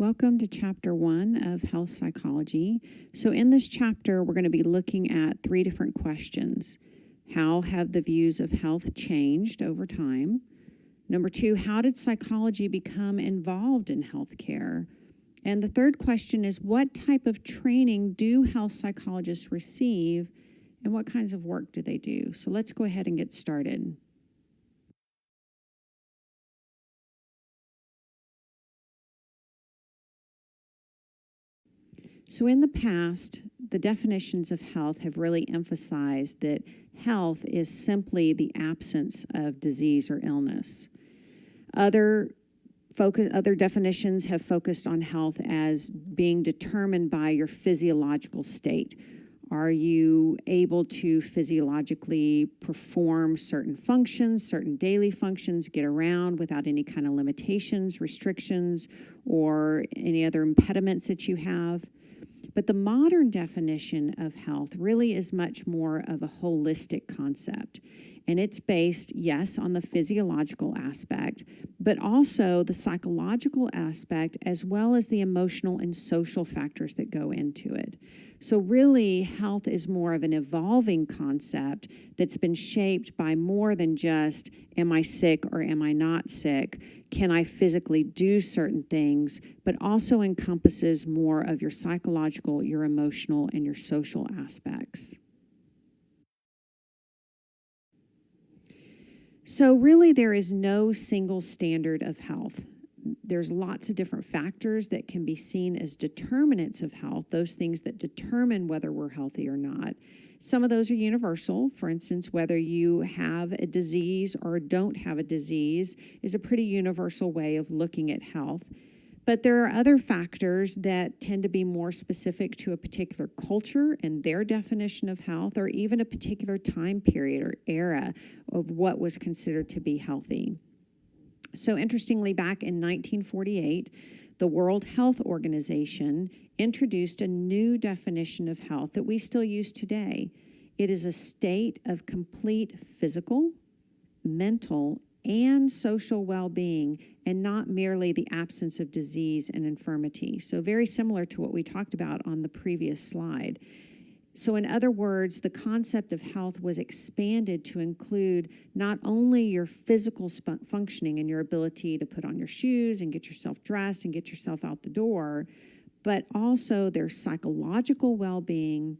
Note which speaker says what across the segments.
Speaker 1: Welcome to Chapter 1 of Health Psychology. So in this chapter, we're going to be looking at 3 different questions. How have the views of health changed over time? Number 2, how did psychology become involved in healthcare? And the third question is, what type of training do health psychologists receive, and what kinds of work do they do? So let's go ahead and get started. So in the past, the definitions of health have really emphasized that health is simply the absence of disease or illness. Other definitions have focused on health as being determined by your physiological state. Are you able to physiologically perform certain functions, certain daily functions, get around without any kind of limitations, restrictions, or any other impediments that you have? But the modern definition of health really is much more of a holistic concept. And it's based, yes, on the physiological aspect, but also the psychological aspect, as well as the emotional and social factors that go into it. So really, health is more of an evolving concept that's been shaped by more than just, am I sick or am I not sick? Can I physically do certain things? But also encompasses more of your psychological, your emotional, and your social aspects. So really, there is no single standard of health. There's lots of different factors that can be seen as determinants of health, those things that determine whether we're healthy or not. Some of those are universal. For instance, whether you have a disease or don't have a disease is a pretty universal way of looking at health. But there are other factors that tend to be more specific to a particular culture and their definition of health, or even a particular time period or era of what was considered to be healthy. So interestingly, back in 1948, the World Health Organization introduced a new definition of health that we still use today. It is a state of complete physical, mental, and social well-being, and not merely the absence of disease and infirmity. So very similar to what we talked about on the previous slide. So in other words, the concept of health was expanded to include not only your physical functioning and your ability to put on your shoes and get yourself dressed and get yourself out the door, but also their psychological well-being,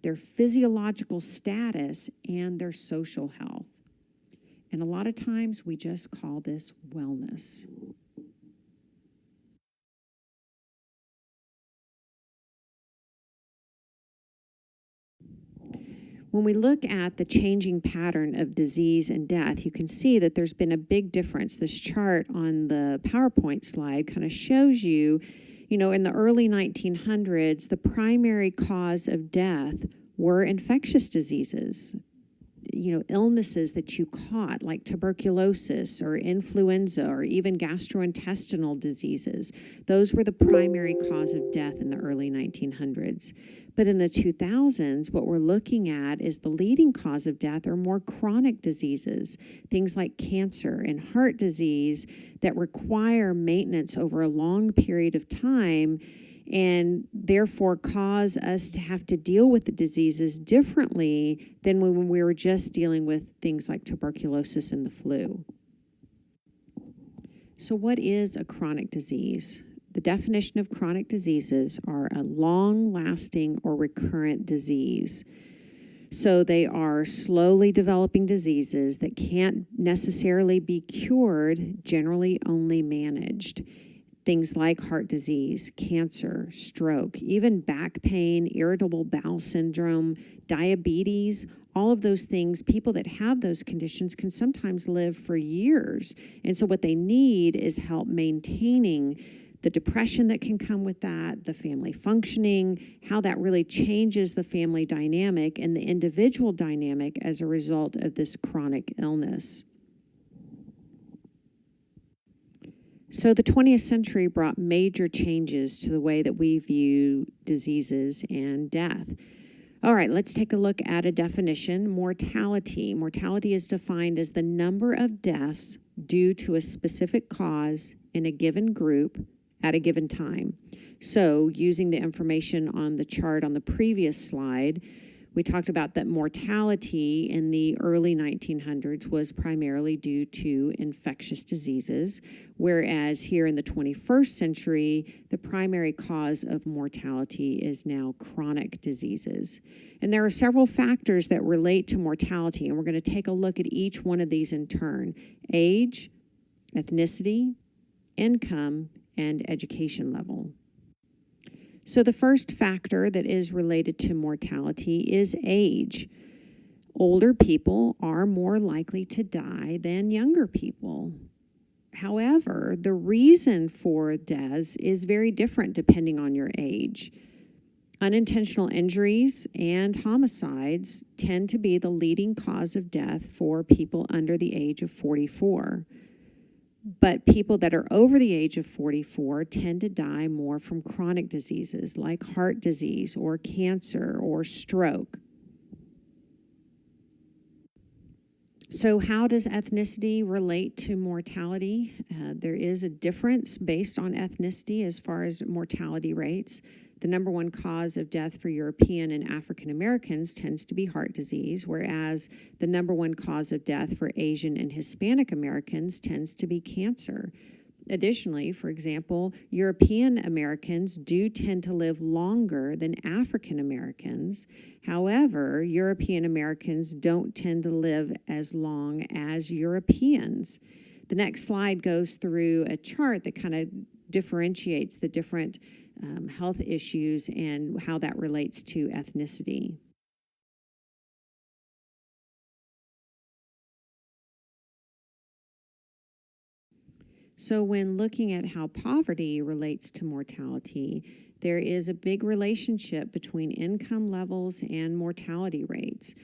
Speaker 1: their physiological status, and their social health. And a lot of times we just call this wellness. When we look at the changing pattern of disease and death, you can see that there's been a big difference. This chart on the PowerPoint slide kind of shows you, in the early 1900s, the primary cause of death were infectious diseases. Illnesses that you caught, like tuberculosis or influenza or even gastrointestinal diseases. Those were the primary cause of death in the early 1900s. But in the 2000s, what we're looking at is the leading cause of death are more chronic diseases, things like cancer and heart disease that require maintenance over a long period of time, and therefore cause us to have to deal with the diseases differently than when we were just dealing with things like tuberculosis and the flu. So what is a chronic disease? The definition of chronic diseases are a long-lasting or recurrent disease. So they are slowly developing diseases that can't necessarily be cured, generally only managed. Things like heart disease, cancer, stroke, even back pain, irritable bowel syndrome, diabetes, all of those things, people that have those conditions can sometimes live for years. And so what they need is help maintaining the depression that can come with that, the family functioning, how that really changes the family dynamic and the individual dynamic as a result of this chronic illness. So the 20th century brought major changes to the way that we view diseases and death. All right, let's take a look at a definition. Mortality. Mortality is defined as the number of deaths due to a specific cause in a given group at a given time. So using the information on the chart on the previous slide, we talked about that mortality in the early 1900s was primarily due to infectious diseases, whereas here in the 21st century, the primary cause of mortality is now chronic diseases. And there are several factors that relate to mortality, and we're going to take a look at each one of these in turn: age, ethnicity, income, and education level. So the first factor that is related to mortality is age. Older people are more likely to die than younger people. However, the reason for deaths is very different depending on your age. Unintentional injuries and homicides tend to be the leading cause of death for people under the age of 44. But people that are over the age of 44 tend to die more from chronic diseases like heart disease or cancer or stroke. So how does ethnicity relate to mortality? There is a difference based on ethnicity as far as mortality rates. The number one cause of death for European and African Americans tends to be heart disease, whereas the number one cause of death for Asian and Hispanic Americans tends to be cancer. Additionally, for example, European Americans do tend to live longer than African Americans. However, European Americans don't tend to live as long as Europeans. The next slide goes through a chart that kind of differentiates the different health issues and how that relates to ethnicity. So when looking at how poverty relates to mortality, there is a big relationship between income levels and mortality rates.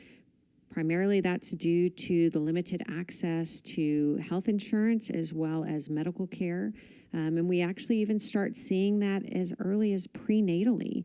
Speaker 1: Primarily that's due to the limited access to health insurance as well as medical care. And we actually even start seeing that as early as prenatally.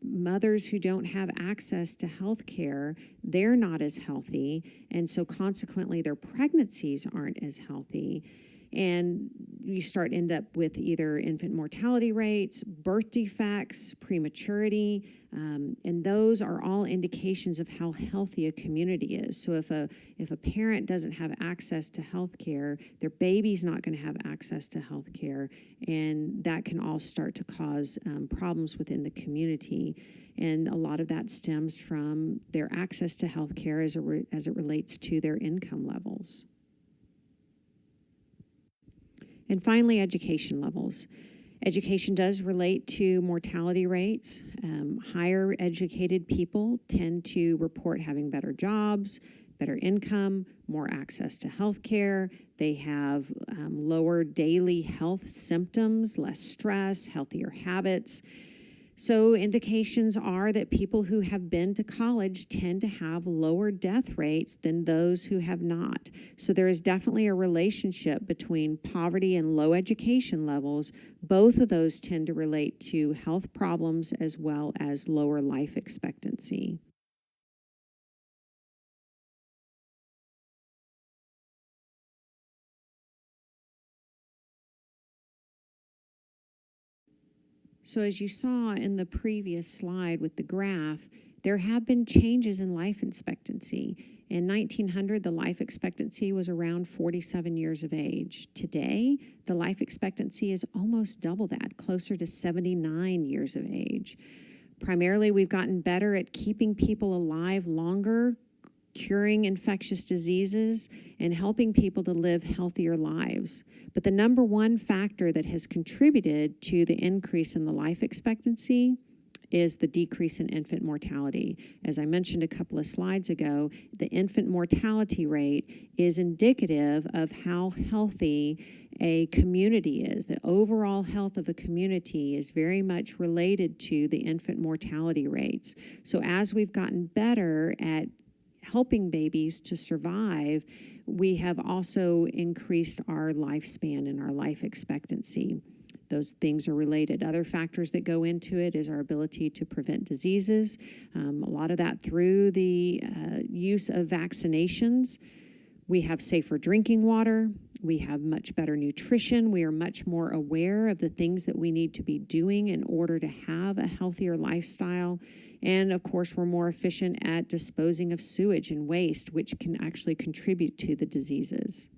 Speaker 1: Mothers who don't have access to health care, they're not as healthy, and so consequently their pregnancies aren't as healthy. And you end up with either infant mortality rates, birth defects, prematurity, and those are all indications of how healthy a community is. So if a parent doesn't have access to health care, their baby's not going to have access to health care, and that can all start to cause problems within the community. And a lot of that stems from their access to health care as it relates to their income levels. And finally, education levels. Education does relate to mortality rates. Higher educated people tend to report having better jobs, better income, more access to health care. They have lower daily health symptoms, less stress, healthier habits. So indications are that people who have been to college tend to have lower death rates than those who have not. So there is definitely a relationship between poverty and low education levels. Both of those tend to relate to health problems as well as lower life expectancy. So as you saw in the previous slide with the graph, there have been changes in life expectancy. In 1900, the life expectancy was around 47 years of age. Today, the life expectancy is almost double that, closer to 79 years of age. Primarily, we've gotten better at keeping people alive longer, curing infectious diseases, and helping people to live healthier lives. But the number one factor that has contributed to the increase in the life expectancy is the decrease in infant mortality. As I mentioned a couple of slides ago, the infant mortality rate is indicative of how healthy a community is. The overall health of a community is very much related to the infant mortality rates. So as we've gotten better at helping babies to survive, we have also increased our lifespan and our life expectancy. Those things are related. Other factors that go into it is our ability to prevent diseases, a lot of that through the use of vaccinations. We have safer drinking water. We have much better nutrition. We are much more aware of the things that we need to be doing in order to have a healthier lifestyle. And of course, we're more efficient at disposing of sewage and waste, which can actually contribute to the diseases.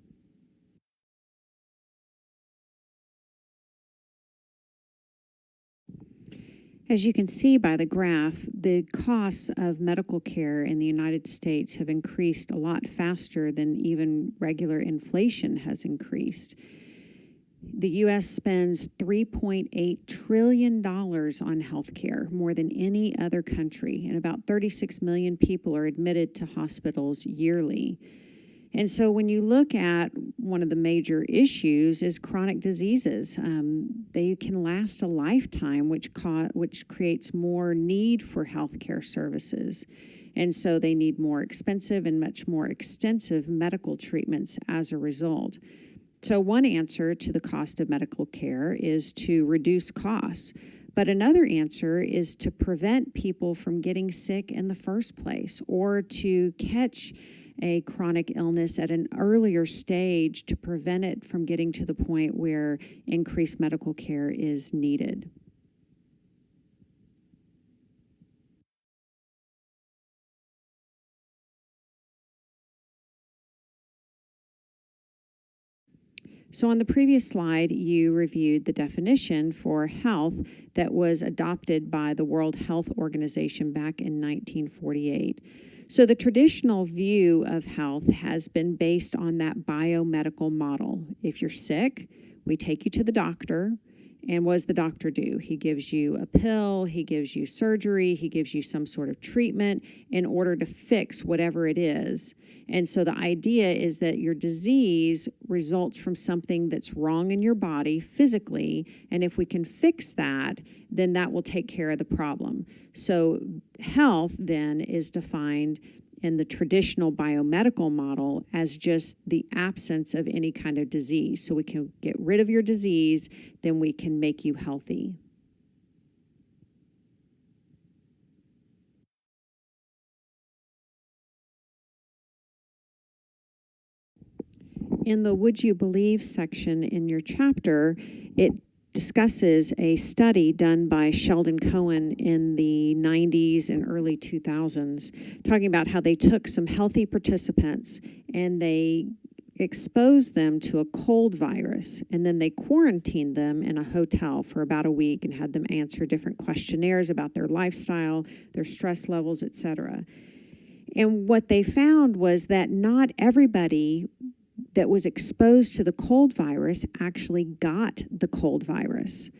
Speaker 1: As you can see by the graph, the costs of medical care in the United States have increased a lot faster than even regular inflation has increased. The U.S. spends $3.8 trillion on healthcare, more than any other country, and about 36 million people are admitted to hospitals yearly. And so when you look at one of the major issues is chronic diseases. They can last a lifetime, which creates more need for healthcare services. And so they need more expensive and much more extensive medical treatments as a result. So one answer to the cost of medical care is to reduce costs. But another answer is to prevent people from getting sick in the first place, or to catch a chronic illness at an earlier stage to prevent it from getting to the point where increased medical care is needed. So on the previous slide, you reviewed the definition for health that was adopted by the World Health Organization back in 1948. So the traditional view of health has been based on that biomedical model. If you're sick, we take you to the doctor. And what does the doctor do? He gives you a pill, he gives you surgery, he gives you some sort of treatment in order to fix whatever it is. And so the idea is that your disease results from something that's wrong in your body physically, and if we can fix that, then that will take care of the problem. So health then is defined in the traditional biomedical model as just the absence of any kind of disease. So we can get rid of your disease, then we can make you healthy. In the Would You Believe section in your chapter, it discusses a study done by Sheldon Cohen in the 90s and early 2000s, talking about how they took some healthy participants and they exposed them to a cold virus, and then they quarantined them in a hotel for about a week and had them answer different questionnaires about their lifestyle, their stress levels, etc. And what they found was that not everybody that was exposed to the cold virus actually got the cold virus.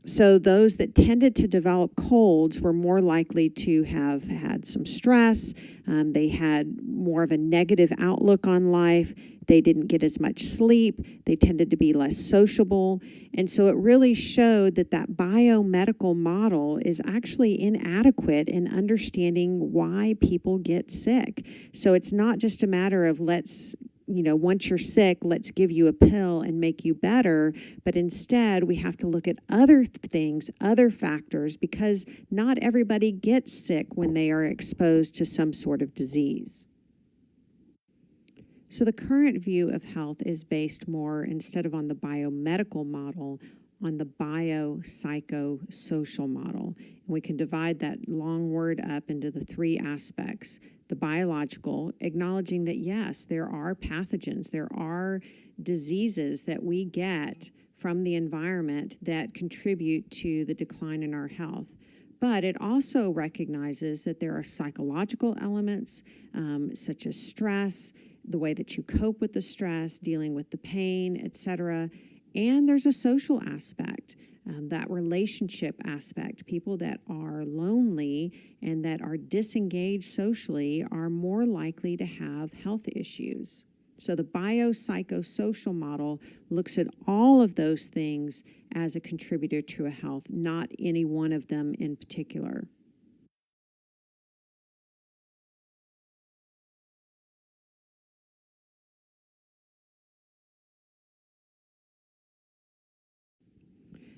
Speaker 1: So those that tended to develop colds were more likely to have had some stress. They had more of a negative outlook on life. They didn't get as much sleep. They tended to be less sociable. And so it really showed that that biomedical model is actually inadequate in understanding why people get sick. So it's not just a matter of once you're sick, let's give you a pill and make you better. But instead, we have to look at other things, other factors, because not everybody gets sick when they are exposed to some sort of disease. So the current view of health is based more, instead of on the biomedical model, on the biopsychosocial model. And we can divide that long word up into the three aspects. The biological, acknowledging that yes, there are pathogens, there are diseases that we get from the environment that contribute to the decline in our health. But it also recognizes that there are psychological elements, such as stress, the way that you cope with the stress, dealing with the pain, etc. And there's a social aspect, that relationship aspect. People that are lonely and that are disengaged socially are more likely to have health issues. So the biopsychosocial model looks at all of those things as a contributor to a health, not any one of them in particular.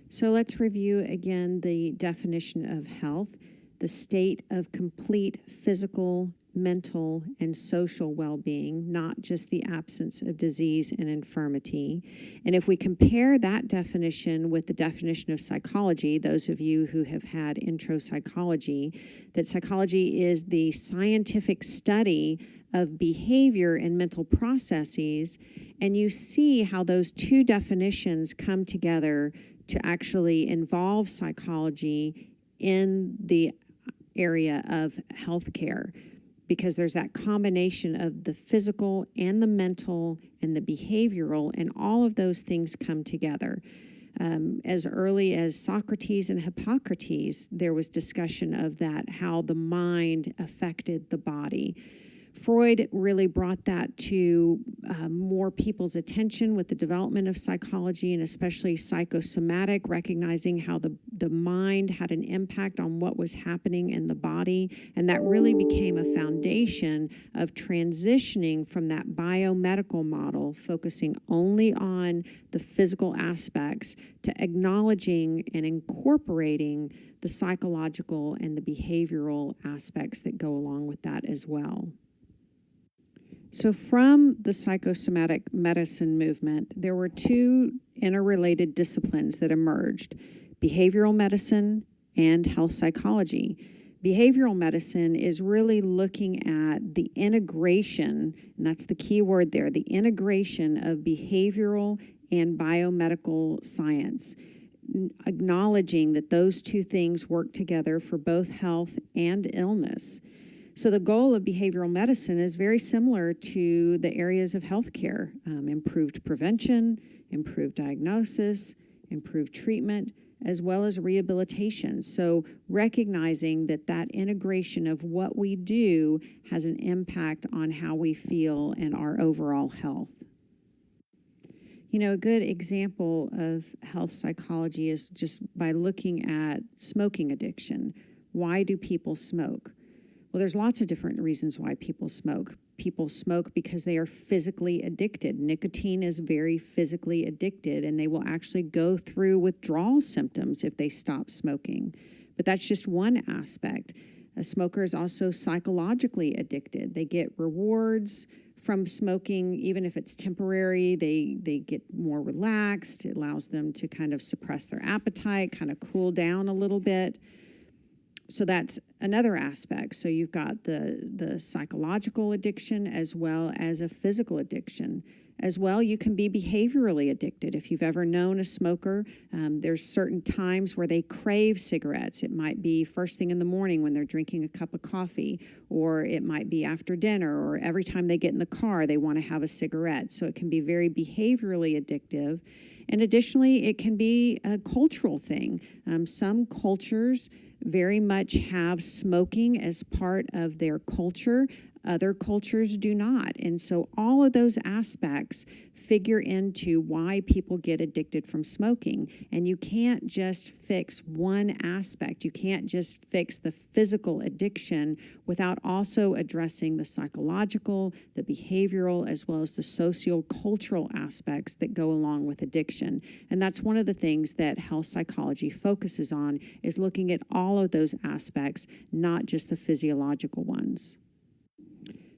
Speaker 1: So let's review again the definition of health: the state of complete physical, mental, and social well-being, not just the absence of disease and infirmity. And if we compare that definition with the definition of psychology, those of you who have had intro psychology, that psychology is the scientific study of behavior and mental processes, and you see how those two definitions come together to actually involve psychology in the area of healthcare, because there's that combination of the physical and the mental and the behavioral, and all of those things come together. As early as Socrates and Hippocrates, there was discussion of that, how the mind affected the body. Freud really brought that to more people's attention with the development of psychology, and especially psychosomatic, recognizing how the mind had an impact on what was happening in the body. And that really became a foundation of transitioning from that biomedical model, focusing only on the physical aspects, to acknowledging and incorporating the psychological and the behavioral aspects that go along with that as well. So from the psychosomatic medicine movement, there were two interrelated disciplines that emerged: behavioral medicine and health psychology. Behavioral medicine is really looking at the integration, and that's the key word there, the integration of behavioral and biomedical science, acknowledging that those two things work together for both health and illness. So the goal of behavioral medicine is very similar to the areas of healthcare: improved prevention, improved diagnosis, improved treatment, as well as rehabilitation. So recognizing that that integration of what we do has an impact on how we feel and our overall health. You know, a good example of health psychology is just by looking at smoking addiction. Why do people smoke? Well, there's lots of different reasons why people smoke. People smoke because they are physically addicted. Nicotine is very physically addicted, and they will actually go through withdrawal symptoms if they stop smoking. But that's just one aspect. A smoker is also psychologically addicted. They get rewards from smoking, even if it's temporary. They get more relaxed. It allows them to kind of suppress their appetite, kind of cool down a little bit. So that's another aspect. So you've got the psychological addiction as well as a physical addiction. As well, you can be behaviorally addicted. If you've ever known a smoker, there's certain times where they crave cigarettes. It might be first thing in the morning when they're drinking a cup of coffee, or it might be after dinner, or every time they get in the car, they want to have a cigarette. So it can be very behaviorally addictive. And additionally, it can be a cultural thing. Some cultures very much have smoking as part of their culture. Other cultures do not. And so all of those aspects figure into why people get addicted from smoking. And you can't just fix one aspect. You can't just fix the physical addiction without also addressing the psychological, the behavioral, as well as the socio-cultural aspects that go along with addiction. And that's one of the things that health psychology focuses on, is looking at all of those aspects, not just the physiological ones.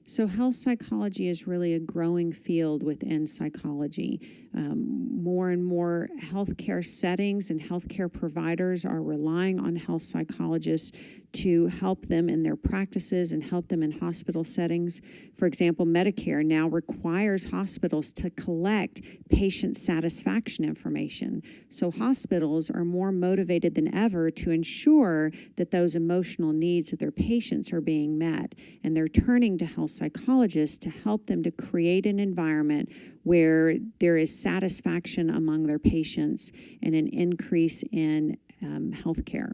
Speaker 1: So health psychology is really a growing field within psychology. More and more healthcare settings and healthcare providers are relying on health psychologists to help them in their practices and help them in hospital settings. For example, Medicare now requires hospitals to collect patient satisfaction information. So hospitals are more motivated than ever to ensure that those emotional needs of their patients are being met. And they're turning to health psychologists to help them to create an environment where there is satisfaction among their patients and an increase in health care.